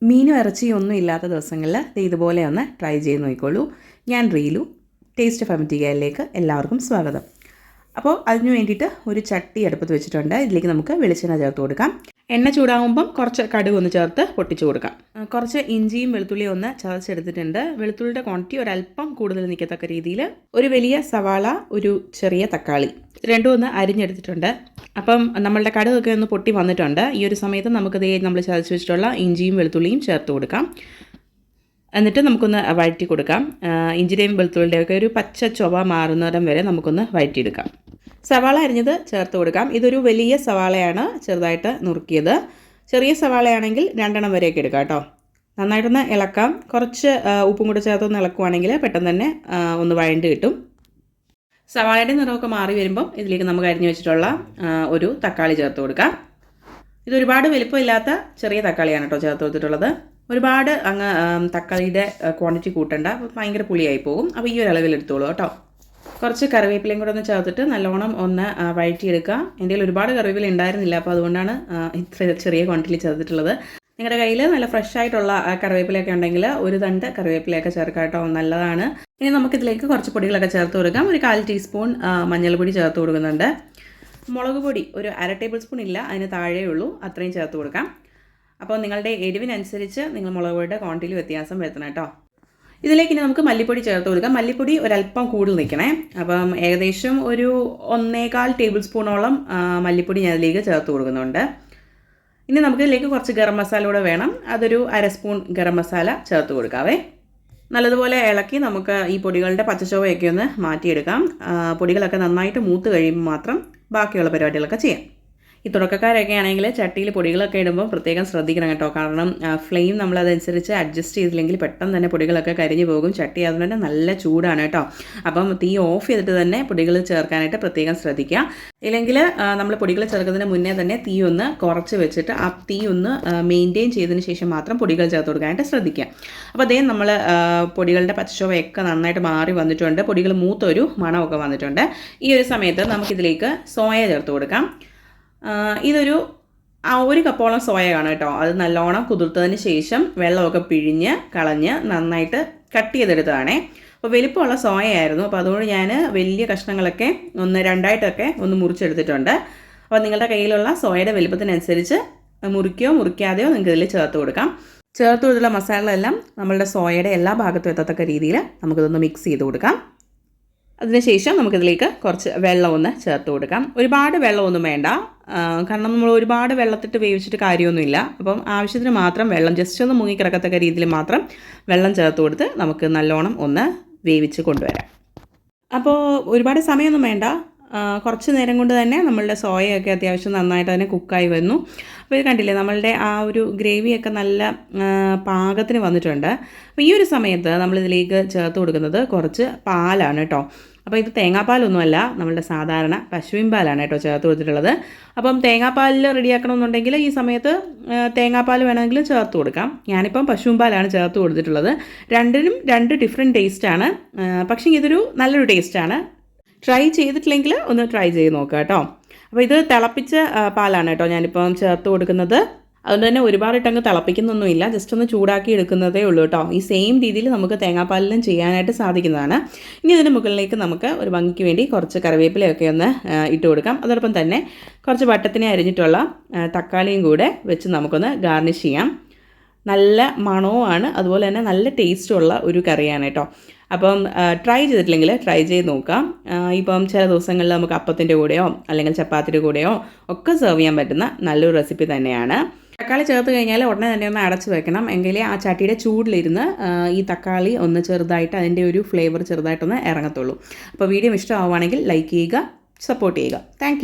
മീനും ഇറച്ചിയും ഒന്നും ഇല്ലാത്ത ദിവസങ്ങളിൽ ഇതുപോലെ ഒന്ന് ട്രൈ ചെയ്ത് നോക്കിക്കോളൂ. ഞാൻ റീലു, ടേസ്റ്റ് ഓഫ് അമിറ്റികയിലേക്ക് എല്ലാവർക്കും സ്വാഗതം. അപ്പോൾ അതിന് വേണ്ടിയിട്ട് ഒരു ചട്ടി അടുപ്പത്ത് വെച്ചിട്ടുണ്ട്. ഇതിലേക്ക് നമുക്ക് വെളിച്ചെണ്ണ ചേർത്ത് കൊടുക്കാം. എണ്ണ ചൂടാകുമ്പം കുറച്ച് കടുക് ഒന്ന് ചേർത്ത് പൊട്ടിച്ചു കൊടുക്കാം. കുറച്ച് ഇഞ്ചിയും വെളുത്തുള്ളിയും ഒന്ന് ചതച്ചെടുത്തിട്ടുണ്ട്. വെളുത്തുള്ളിയുടെ ക്വാണ്ടിറ്റി ഒരല്പം കൂടുതൽ നിൽക്കത്തക്ക രീതിയിൽ ഒരു വലിയ സവാള, ഒരു ചെറിയ തക്കാളി രണ്ടും ഒന്ന് അരിഞ്ഞെടുത്തിട്ടുണ്ട്. അപ്പം നമ്മളുടെ കടുകൊക്കെ ഒന്ന് പൊട്ടി വന്നിട്ടുണ്ട്. ഈ ഒരു സമയത്ത് നമുക്കത് നമ്മൾ ചതച്ച് വെച്ചിട്ടുള്ള ഇഞ്ചിയും വെളുത്തുള്ളിയും ചേർത്ത് കൊടുക്കാം. എന്നിട്ട് നമുക്കൊന്ന് വഴറ്റി കൊടുക്കാം. ഇഞ്ചിയുടെയും വെളുത്തുള്ളിയുടെയൊക്കെ ഒരു പച്ച ചൊവ മാറുന്നിടം വരെ നമുക്കൊന്ന് വഴറ്റിയെടുക്കാം. സവാള അരിഞ്ഞത് ചേർത്ത് കൊടുക്കാം. ഇതൊരു വലിയ സവാളയാണ്, ചെറുതായിട്ട് നുറുക്കിയത്. ചെറിയ സവാളയാണെങ്കിൽ 2 വരെയൊക്കെ എടുക്കാം കേട്ടോ. നന്നായിട്ടൊന്ന് ഇളക്കാം. കുറച്ച് ഉപ്പും കൂടെ ചേർത്തൊന്ന് ഇളക്കുവാണെങ്കിൽ പെട്ടെന്ന് തന്നെ ഒന്ന് വഴണ്ട് കിട്ടും. സവാളയുടെ നിറമൊക്കെ മാറി വരുമ്പം ഇതിലേക്ക് നമുക്ക് അരിഞ്ഞു വെച്ചിട്ടുള്ള ഒരു തക്കാളി ചേർത്ത് കൊടുക്കാം. ഇതൊരുപാട് വലുപ്പമില്ലാത്ത ചെറിയ തക്കാളിയാണ് കേട്ടോ ചേർത്ത് കൊടുത്തിട്ടുള്ളത്. ഒരുപാട് അങ്ങ് തക്കാളിയുടെ ക്വാണ്ടിറ്റി കൂട്ടണ്ട, ഭയങ്കര പുളിയായി പോകും. അപ്പോൾ ഈ ഒരു അളവിൽ എടുത്തോളൂ കേട്ടോ. കുറച്ച് കറിവേപ്പിലയും കൂടെ ഒന്ന് ചേർത്തിട്ട് നല്ലോണം ഒന്ന് വഴറ്റിയെടുക്കുക. എൻ്റെ കയ്യിൽ ഒരുപാട് കറിവേപ്പില ഉണ്ടായിരുന്നില്ല, അപ്പോൾ അതുകൊണ്ടാണ് ഇത്ര ചെറിയ ക്വാണ്ടിറ്റിയിൽ ചേർത്തിട്ടുള്ളത്. നിങ്ങളുടെ കയ്യിൽ നല്ല ഫ്രഷ് ആയിട്ടുള്ള കറിവേപ്പിലയൊക്കെ ഉണ്ടെങ്കിൽ ഒരു തണ്ട് കറിവേപ്പിലയൊക്കെ ചേർക്കാം കേട്ടോ, നല്ലതാണ്. ഇനി നമുക്കിതിലേക്ക് കുറച്ച് പൊടികളൊക്കെ ചേർത്ത് കൊടുക്കാം. ഒരു 1/4 ടീസ്പൂൺ മഞ്ഞൾപ്പൊടി ചേർത്ത് കൊടുക്കുന്നുണ്ട്. മുളക് പൊടി ഒരു 1/2 ടേബിൾ സ്പൂൺ ഇല്ല, അതിന് താഴെ ഉള്ളൂ, അത്രയും ചേർത്ത് കൊടുക്കാം. അപ്പോൾ നിങ്ങളുടെ എരിവിനനുസരിച്ച് നിങ്ങൾ മുളക് പൊടിയുടെ ക്വാണ്ടിറ്റിയിൽ വ്യത്യാസം വരുത്തണം കേട്ടോ. ഇതിലേക്ക് ഇനി നമുക്ക് മല്ലിപ്പൊടി ചേർത്ത് കൊടുക്കാം. മല്ലിപ്പൊടി ഒരല്പം കൂടുതൽ നിൽക്കണേ. അപ്പം ഏകദേശം ഒരു 1/4 ടേബിൾ സ്പൂണോളം മല്ലിപ്പൊടി ഞാൻ ഇതിലേക്ക് ചേർത്ത് കൊടുക്കുന്നുണ്ട്. ഇനി നമുക്ക് ഇതിലേക്ക് കുറച്ച് ഗരം മസാല കൂടെ വേണം. അതൊരു 1/2 സ്പൂൺ ഗരം മസാല ചേർത്ത് കൊടുക്കാവേ. നല്ലതുപോലെ ഇളക്കി നമുക്ക് ഈ പൊടികളുടെ പച്ചച്ചോവയൊക്കെ ഒന്ന് മാറ്റിയെടുക്കാം. പൊടികളൊക്കെ നന്നായിട്ട് മൂത്ത് കഴിയുമ്പോൾ മാത്രം ബാക്കിയുള്ള പരിപാടികളൊക്കെ ചെയ്യാം. ഈ തുടക്കക്കാരൊക്കെ ആണെങ്കിൽ ചട്ടിയിൽ പൊടികളൊക്കെ ഇടുമ്പോൾ പ്രത്യേകം ശ്രദ്ധിക്കണം കേട്ടോ. കാരണം ഫ്ലെയിം നമ്മളതനുസരിച്ച് അഡ്ജസ്റ്റ് ചെയ്തില്ലെങ്കിൽ പെട്ടെന്ന് തന്നെ പൊടികളൊക്കെ കരിഞ്ഞു പോകും. ചട്ടി അതുകൊണ്ട് തന്നെ നല്ല ചൂടാണ് കേട്ടോ. അപ്പം തീ ഓഫ് ചെയ്തിട്ട് തന്നെ പൊടികൾ ചേർക്കാനായിട്ട് പ്രത്യേകം ശ്രദ്ധിക്കുക. ഇല്ലെങ്കിൽ നമ്മൾ പൊടികൾ ചേർക്കുന്നതിന് മുന്നേ തന്നെ തീ ഒന്ന് കുറച്ച് വെച്ചിട്ട് ആ തീ ഒന്ന് മെയിൻറ്റെയിൻ ചെയ്തതിന് ശേഷം മാത്രം പൊടികൾ ചേർത്ത് കൊടുക്കാനായിട്ട് ശ്രദ്ധിക്കുക. അപ്പോൾ അതേ നമ്മൾ പൊടികളുടെ പച്ചച്ചോവയൊക്കെ നന്നായിട്ട് മാറി വന്നിട്ടുണ്ട്. പൊടികൾ മൂത്തൊരു മണമൊക്കെ വന്നിട്ടുണ്ട്. ഈ ഒരു സമയത്ത് നമുക്കിതിലേക്ക് സോയ ചേർത്ത് കൊടുക്കാം. ഇതൊരു 1 കപ്പോളം സോയ കാണും കേട്ടോ. അത് നല്ലോണം കുതിർത്തതിന് ശേഷം വെള്ളമൊക്കെ പിഴിഞ്ഞ് കളഞ്ഞ് നന്നായിട്ട് കട്ട് ചെയ്തെടുത്തതാണേ. അപ്പോൾ വലിപ്പമുള്ള സോയയായിരുന്നു. അപ്പോൾ അതുകൊണ്ട് ഞാൻ വലിയ കഷ്ണങ്ങളൊക്കെ 2ആയിട്ടൊക്കെ ഒന്ന് മുറിച്ചെടുത്തിട്ടുണ്ട്. അപ്പോൾ നിങ്ങളുടെ കയ്യിലുള്ള സോയയുടെ വലിപ്പത്തിനനുസരിച്ച് മുറിക്കുകയോ മുറിക്കാതെയോ നിങ്ങൾക്ക് ഇതിൽ ചേർത്ത് കൊടുക്കാം. ചേർത്ത് കൊടുത്തുള്ള മസാലകളെല്ലാം നമ്മളുടെ സോയയുടെ എല്ലാ ഭാഗത്തും എത്തത്തക്ക രീതിയിൽ നമുക്കിതൊന്ന് മിക്സ് ചെയ്ത് കൊടുക്കാം. അതിനുശേഷം നമുക്കിതിലേക്ക് കുറച്ച് വെള്ളം ഒന്ന് ചേർത്ത് കൊടുക്കാം. ഒരുപാട് വെള്ളമൊന്നും വേണ്ട, കാരണം നമ്മൾ ഒരുപാട് വെള്ളത്തിട്ട് വേവിച്ചിട്ട് കാര്യമൊന്നുമില്ല. അപ്പം ആവശ്യത്തിന് മാത്രം വെള്ളം, ജസ്റ്റ് ഒന്ന് മുങ്ങിക്കിടക്കത്തക്ക രീതിയിൽ മാത്രം വെള്ളം ചേർത്ത് കൊടുത്ത് നമുക്ക് നല്ലോണം ഒന്ന് വേവിച്ച് കൊണ്ടുവരാം. അപ്പോൾ ഒരുപാട് സമയമൊന്നും വേണ്ട, കുറച്ച് നേരം കൊണ്ട് തന്നെ നമ്മളുടെ സോയയൊക്കെ അത്യാവശ്യം നന്നായിട്ട് തന്നെ കുക്കായി വന്നു. അപ്പോൾ ഇത് കണ്ടില്ലേ, നമ്മളുടെ ആ ഒരു ഗ്രേവിയൊക്കെ നല്ല പാകത്തിന് വന്നിട്ടുണ്ട്. അപ്പോൾ ഈ ഒരു സമയത്ത് നമ്മളിതിലേക്ക് ചേർത്ത് കൊടുക്കുന്നത് കുറച്ച് പാലാണ് കേട്ടോ. അപ്പോൾ ഇത് തേങ്ങാപ്പാലൊന്നുമല്ല, നമ്മളുടെ സാധാരണ പശുവിൻ പാലാണ് കേട്ടോ ചേർത്ത് കൊടുത്തിട്ടുള്ളത്. അപ്പം തേങ്ങാപ്പാലിൽ റെഡിയാക്കണമെന്നുണ്ടെങ്കിൽ ഈ സമയത്ത് തേങ്ങാപ്പാൽ വേണമെങ്കിൽ ചേർത്ത് കൊടുക്കാം. ഞാനിപ്പം പശുവിൻ പാലാണ് ചേർത്ത് കൊടുത്തിട്ടുള്ളത്. രണ്ടിനും 2 ഡിഫറെൻറ്റ് ടേസ്റ്റാണ്. പക്ഷേ ഇതൊരു നല്ലൊരു ടേസ്റ്റാണ്. ട്രൈ ചെയ്തിട്ടില്ലെങ്കിൽ ഒന്ന് ട്രൈ ചെയ്ത് നോക്കുക കേട്ടോ. അപ്പോൾ ഇത് തിളപ്പിച്ച പാലാണ് കേട്ടോ ഞാനിപ്പം ചേർത്ത് കൊടുക്കുന്നത്. അതുകൊണ്ട് തന്നെ ഒരുപാടിട്ടങ്ങ് തിളപ്പിക്കുന്നൊന്നുമില്ല, ജസ്റ്റ് ഒന്ന് ചൂടാക്കി എടുക്കുന്നതേ ഉള്ളൂ കേട്ടോ. ഈ സെയിം രീതിയിൽ നമുക്ക് തേങ്ങാപ്പാലിലും ചെയ്യാനായിട്ട് സാധിക്കുന്നതാണ്. ഇനി ഇതിന് മുകളിലേക്ക് നമുക്ക് ഒരു ഭംഗിക്ക് വേണ്ടി കുറച്ച് കറിവേപ്പിലയൊക്കെ ഒന്ന് ഇട്ട് കൊടുക്കാം. അതോടൊപ്പം തന്നെ കുറച്ച് വട്ടത്തിനെ അരിഞ്ഞിട്ടുള്ള തക്കാളിയും കൂടെ വെച്ച് നമുക്കൊന്ന് ഗാർണിഷ് ചെയ്യാം. നല്ല മണവുമാണ്, അതുപോലെ തന്നെ നല്ല ടേസ്റ്റുള്ള ഒരു കറിയാണ് കേട്ടോ. അപ്പം ട്രൈ ചെയ്തിട്ടില്ലെങ്കിൽ ട്രൈ ചെയ്ത് നോക്കാം. ഇപ്പം ചില ദിവസങ്ങളിൽ നമുക്ക് അപ്പത്തിൻ്റെ കൂടെയോ അല്ലെങ്കിൽ ചപ്പാത്തിയുടെ കൂടെയോ ഒക്കെ സെർവ് ചെയ്യാൻ പറ്റുന്ന നല്ലൊരു റെസിപ്പി തന്നെയാണ്. തക്കാളി ചേർത്ത് കഴിഞ്ഞാൽ ഉടനെ തന്നെ ഒന്ന് അടച്ച് വെക്കണം, എങ്കിലേ ആ ചട്ടിയുടെ ചൂടിലിരുന്ന് ഈ തക്കാളി ഒന്ന് ചെറുതായിട്ട് അതിൻ്റെ ഒരു ഫ്ലേവർ ചെറുതായിട്ടൊന്ന് ഇറങ്ങത്തുള്ളൂ. അപ്പോൾ വീഡിയോ ഇഷ്ടമാവുകയാണെങ്കിൽ ലൈക്ക് ചെയ്യുക, സപ്പോർട്ട് ചെയ്യുക. താങ്ക്